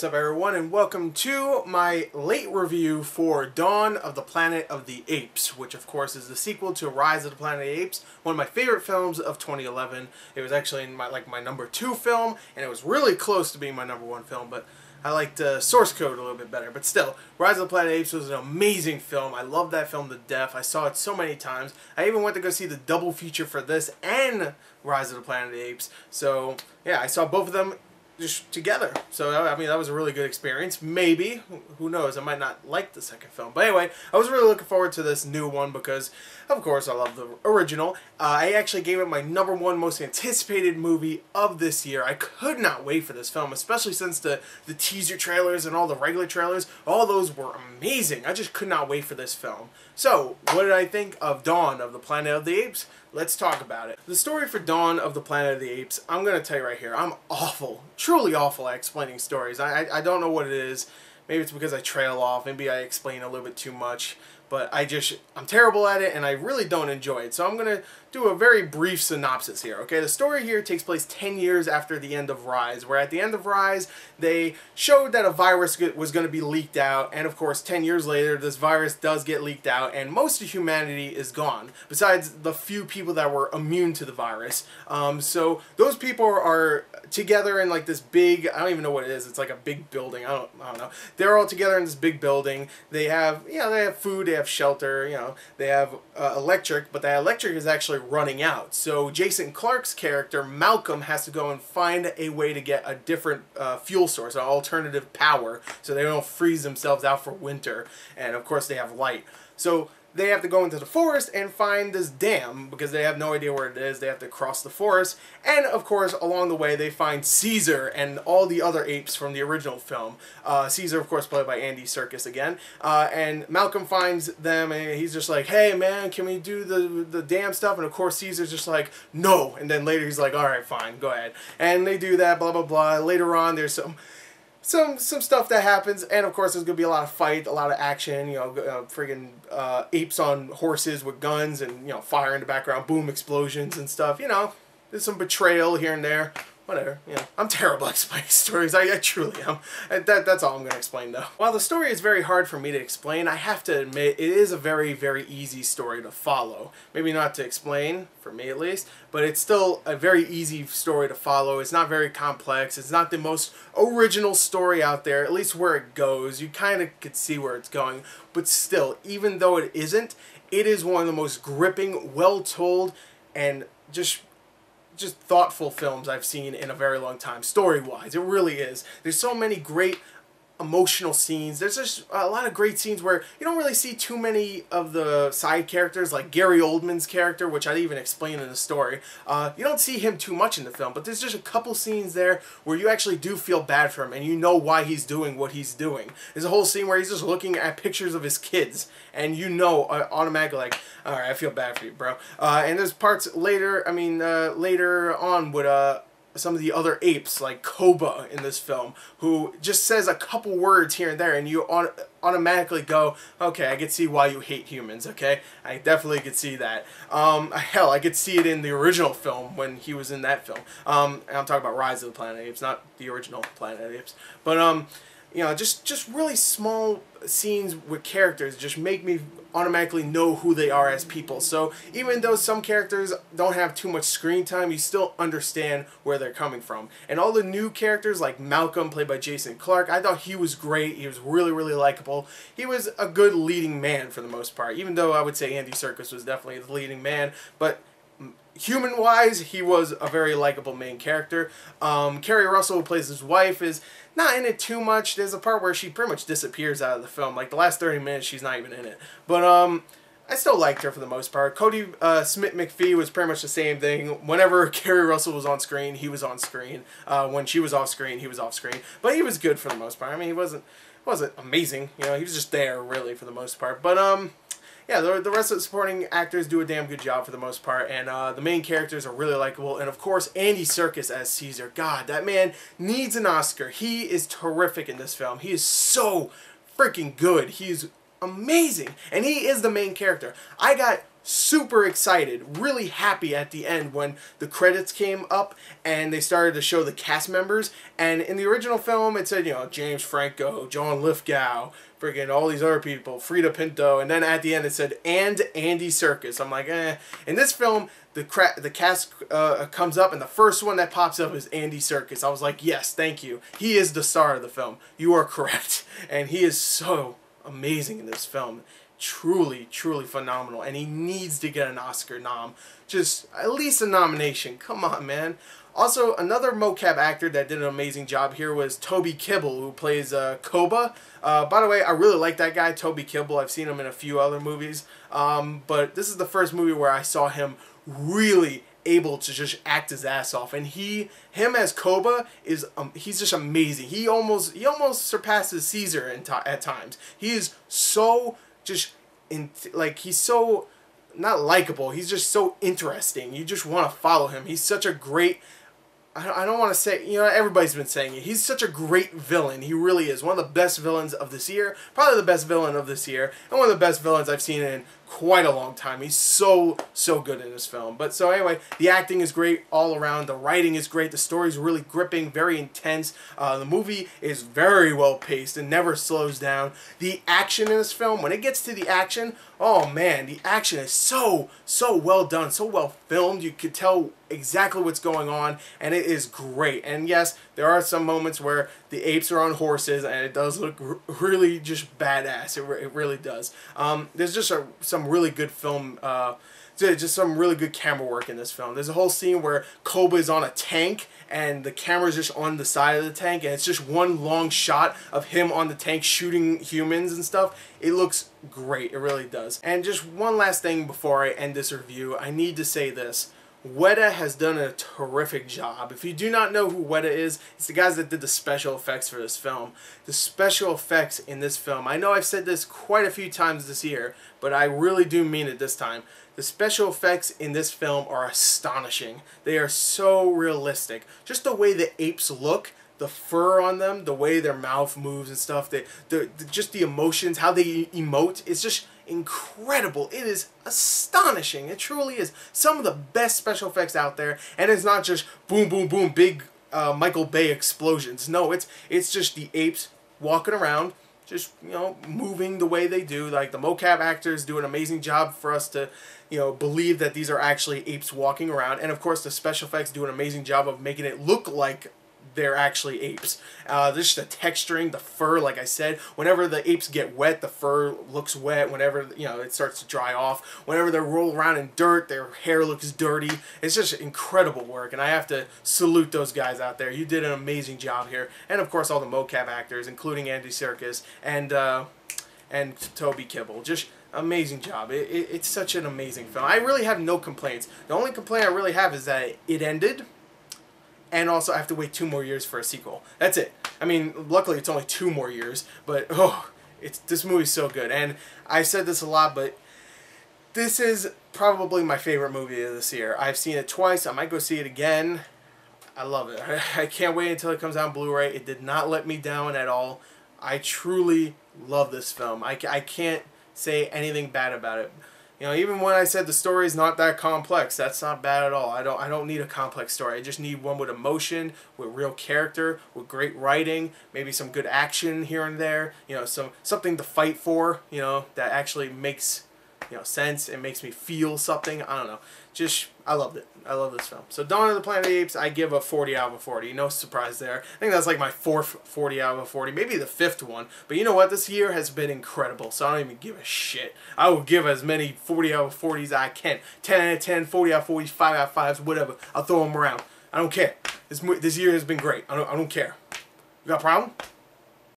what's up everyone, and welcome to my late review for Dawn of the Planet of the Apes, which of course is the sequel to Rise of the Planet of the Apes, one of my favorite films of 2011. It was actually my number 2 film, and it was really close to being my number 1 film, but I liked Source Code a little bit better. But still, Rise of the Planet of the Apes was an amazing film. I love that film to death. I saw it so many times. I even went to go see the double feature for this and Rise of the Planet of the Apes. So yeah, I saw both of them just together. So I mean, that was a really good experience. Maybe, who knows, I might not like the second film, but anyway, I was really looking forward to this new one because of course I love the original. I actually gave it my number 1 most anticipated movie of this year. I could not wait for this film, especially since the teaser trailers and all the regular trailers, all those were amazing. I just could not wait for this film. So what did I think of Dawn of the Planet of the Apes? Let's talk about it. The story for Dawn of the Planet of the Apes, I'm going to tell you right here, I'm awful, truly awful at explaining stories. I don't know what it is. Maybe it's because I trail off, maybe I explain a little bit too much, but I'm terrible at it and I really don't enjoy it. So I'm going to do a very brief synopsis here, okay? The story here takes place 10 years after the end of Rise, where at the end of Rise, they showed that a virus was going to be leaked out, and of course 10 years later, this virus does get leaked out, and most of humanity is gone, besides the few people that were immune to the virus. So those people are together in like this big, I don't even know what it is, it's like a big building, I don't know. They're all together in this big building. They have, they have food, they have shelter, they have electric, but that electric is actually running out. So Jason Clarke's character, Malcolm, has to go and find a way to get a different fuel source, an alternative power, so they don't freeze themselves out for winter. And of course they have light. So they have to go into the forest and find this dam because they have no idea where it is. They have to cross the forest. And of course, along the way, they find Caesar and all the other apes from the original film. Caesar, of course, played by Andy Serkis again. And Malcolm finds them and he's just like, hey man, can we do the dam stuff? And of course, Caesar's just like, no. And then later he's like, all right, fine, go ahead. And they do that, blah, blah, blah. Later on, there's some stuff that happens, and of course there's gonna be a lot of fight, a lot of action, friggin' apes on horses with guns, and fire in the background, boom, explosions and stuff. There's some betrayal here and there. Whatever, I'm terrible at explaining stories. I truly am. That's all I'm going to explain, though. While the story is very hard for me to explain, I have to admit it is a very, very easy story to follow. Maybe not to explain, for me at least, but it's still a very easy story to follow. It's not very complex. It's not the most original story out there, at least where it goes. You kind of could see where it's going, but still, even though it isn't, it is one of the most gripping, well-told, and just thoughtful films I've seen in a very long time, story-wise. It really is. There's so many great emotional scenes. There's just a lot of great scenes where you don't really see too many of the side characters, like Gary Oldman's character, which I even explain in the story. You don't see him too much in the film, but there's just a couple scenes there where you actually do feel bad for him, and you know why he's doing what he's doing. There's a whole scene where he's just looking at pictures of his kids, and automatically like, alright, I feel bad for you, bro. And there's parts later, later on with some of the other apes, like Koba in this film, who just says a couple words here and there, and you automatically go, okay, I could see why you hate humans, okay? I definitely could see that. Hell, I could see it in the original film when he was in that film. And I'm talking about Rise of the Planet of the Apes, not the original Planet of the Apes. But, just really small scenes with characters just make me automatically know who they are as people. So even though some characters don't have too much screen time, you still understand where they're coming from. And all the new characters, like Malcolm, played by Jason Clarke, I thought he was great. He was really, really likable. He was a good leading man for the most part, even though I would say Andy Serkis was definitely the leading man. But human-wise, he was a very likable main character. Kerry Russell, who plays his wife, is not in it too much. There's a part where she pretty much disappears out of the film. Like, the last 30 minutes, she's not even in it. But, I still liked her for the most part. Cody Smith-McPhee was pretty much the same thing. Whenever Kerry Russell was on screen, he was on screen. When she was off screen, he was off screen. But he was good for the most part. I mean, he wasn't amazing. He was just there, really, for the most part. But, yeah, the rest of the supporting actors do a damn good job for the most part, and the main characters are really likable, and of course, Andy Serkis as Caesar. God, that man needs an Oscar. He is terrific in this film. He is so freaking good. He's amazing, and he is the main character. I got super excited, really happy at the end when the credits came up and they started to show the cast members. And in the original film, it said, you know, James Franco, John Lithgow, freaking all these other people, Frida Pinto, and then at the end it said, and Andy Serkis. I'm like, eh. In this film, the cast comes up, and the first one that pops up is Andy Serkis. I was like, yes, thank you. He is the star of the film. You are correct. And he is so amazing in this film. Truly, truly phenomenal. And he needs to get an Oscar nom. Just at least a nomination. Come on, man. Also, another mocap actor that did an amazing job here was Toby Kebbell, who plays Koba. By the way, I really like that guy, Toby Kebbell. I've seen him in a few other movies. But this is the first movie where I saw him really able to just act his ass off, and him as Koba is he's just amazing. He almost surpasses Caesar at times. He is so just he's so not likable. He's just so interesting. You just want to follow him. He's such a great. I don't want to say, you know, everybody's been saying it. He's such a great villain. He really is. One of the best villains of this year. Probably the best villain of this year. And one of the best villains I've seen in quite a long time. He's so good in this film. But so anyway, the acting is great all around. The writing is great. The story is really gripping, very intense. The movie is very well paced and never slows down. The action in this film, when it gets to the action, oh man, the action is so well done, so well filmed. You could tell exactly what's going on, and it is great. And yes, there are some moments where the apes are on horses, and it does look really just badass. It really does. There's just some really good film, just some really good camera work in this film. There's a whole scene where Koba is on a tank, and the camera's just on the side of the tank, and it's just one long shot of him on the tank shooting humans and stuff. It looks great. It really does. And just one last thing before I end this review, I need to say this. Weta has done a terrific job. If you do not know who Weta is, it's the guys that did the special effects for this film. The special effects in this film, I know I've said this quite a few times this year, but I really do mean it this time. The special effects in this film are astonishing. They are so realistic. Just the way the apes look, the fur on them, the way their mouth moves and stuff, just the emotions, how they emote, it's just incredible. It is astonishing. It truly is. Some of the best special effects out there, and it's not just boom, boom, boom, big Michael Bay explosions. No, it's just the apes walking around, just, you know, moving the way they do. Like, the mocap actors do an amazing job for us to, you know, believe that these are actually apes walking around. And of course, the special effects do an amazing job of making it look like they're actually apes. Just the texturing, the fur, like I said, whenever the apes get wet, the fur looks wet. Whenever, you know, it starts to dry off. Whenever they roll around in dirt, their hair looks dirty. It's just incredible work, and I have to salute those guys out there. You did an amazing job here. And of course, all the mocap actors, including Andy Serkis and Toby Kebbell. Just amazing job. It's such an amazing film. I really have no complaints. The only complaint I really have is that it ended, and also I have to wait 2 more years for a sequel. That's it. I mean, luckily it's only 2 more years, but this movie's so good. And I said this a lot, but this is probably my favorite movie of this year. I've seen it twice. I might go see it again. I love it. I can't wait until it comes out on Blu-ray. It did not let me down at all. I truly love this film. I can't say anything bad about it. You know, even when I said the story is not that complex, that's not bad at all. I don't need a complex story. I just need one with emotion, with real character, with great writing, maybe some good action here and there. You know, something to fight for. You know, that actually makes, you know, sense. It makes me feel something. I don't know. Just, I loved it. I love this film. So Dawn of the Planet of the Apes, I give a 40 out of 40. No surprise there. I think that's like my 4th 40 out of 40. Maybe the 5th one. But you know what? This year has been incredible. So I don't even give a shit. I will give as many 40 out of 40s as I can. 10 out of 10, 40 out of 40s, 5 out of 5s, whatever. I'll throw them around. I don't care. This year has been great. I don't care. You got a problem?